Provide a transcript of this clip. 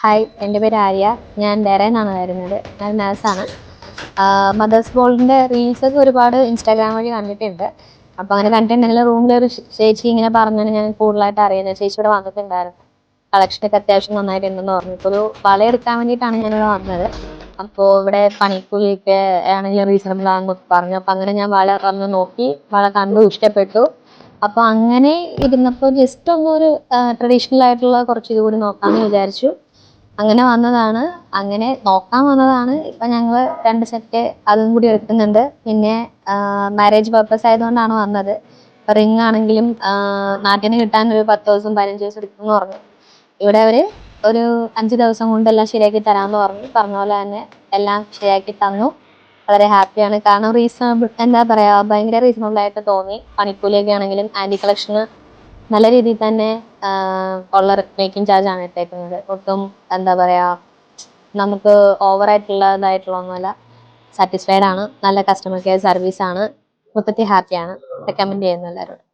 Hi, എൻ്റെ പേര് ആര്യ. ഞാൻ ഡെറേന്നാണ് വരുന്നത്. ഞാൻ നേഴ്സാണ്. മദേഴ്സ് ബോളിൻ്റെ റീൽസൊക്കെ ഒരുപാട് ഇൻസ്റ്റാഗ്രാം വഴി കണ്ടിട്ടുണ്ട്. അപ്പോൾ അങ്ങനെ കണ്ടിട്ടുണ്ടെങ്കിൽ റൂമിലൊരു ചേച്ചി ഇങ്ങനെ പറഞ്ഞാണ് ഞാൻ കൂടുതലായിട്ട് അറിയുന്നത്. ചേച്ചി ഇവിടെ വന്നിട്ടുണ്ടായിരുന്നു. കളക്ഷനൊക്കെ അത്യാവശ്യം നന്നായിട്ടുണ്ടെന്ന് പറഞ്ഞു. ഇപ്പോൾ ഒരു വളയെടുക്കാൻ വേണ്ടിയിട്ടാണ് ഞാനിവിടെ വന്നത്. അപ്പോൾ ഇവിടെ പണിക്കൂലിയൊക്കെ ആണെങ്കിൽ റീസണബിൾ ആണെന്നൊക്കെ പറഞ്ഞു. അപ്പോൾ അങ്ങനെ ഞാൻ വള വന്ന് നോക്കി, വള കണ്ടു, ഇഷ്ടപ്പെട്ടു. അപ്പോൾ അങ്ങനെ ഇരുന്നപ്പോൾ ജസ്റ്റ് ഒന്നൊരു ട്രഡീഷണൽ ആയിട്ടുള്ള കുറച്ച് ഇതുകൂടി നോക്കാമെന്ന് വിചാരിച്ചു. അങ്ങനെ വന്നതാണ്. അങ്ങനെ നോക്കാൻ വന്നതാണ്. ഇപ്പം ഞങ്ങൾ 2 സെറ്റ് അതും കൂടി എടുക്കുന്നുണ്ട്. പിന്നെ മാരേജ് പർപ്പസ് ആയതുകൊണ്ടാണ് വന്നത്. ഇപ്പം റിംഗ് ആണെങ്കിലും നാട്ടിന് കിട്ടാൻ ഒരു 10 ദിവസം 15 ദിവസം എടുക്കുമെന്ന് പറഞ്ഞു. ഇവിടെ അവർ ഒരു 5 ദിവസം കൊണ്ട് എല്ലാം ശരിയാക്കി തരാമെന്ന് പറഞ്ഞു. പറഞ്ഞ പോലെ തന്നെ എല്ലാം ശരിയാക്കി തന്നു. വളരെ ഹാപ്പിയാണ്. കാരണം റീസണബിൾ എന്താ പറയുക, ഭയങ്കര റീസണബിൾ ആയിട്ട് തോന്നി. പണിക്കൂലിയൊക്കെ ആണെങ്കിലും ആൻറ്റി കളക്ഷന് നല്ല രീതിയിൽ തന്നെ ഉള്ള മേക്കിംഗ് ചാർജാണ് ഇട്ടേക്കുന്നത്. ഒട്ടും എന്താ പറയുക, നമുക്ക് ഓവറായിട്ടുള്ളതായിട്ടുള്ളതൊന്നുമല്ല. സാറ്റിസ്ഫൈഡ് ആണ്. നല്ല കസ്റ്റമർ കെയർ സർവീസാണ്. മൊത്തത്തിൽ ഹാപ്പിയാണ്. റെക്കമെൻഡ് ചെയ്യുന്നു എല്ലാവരോടും.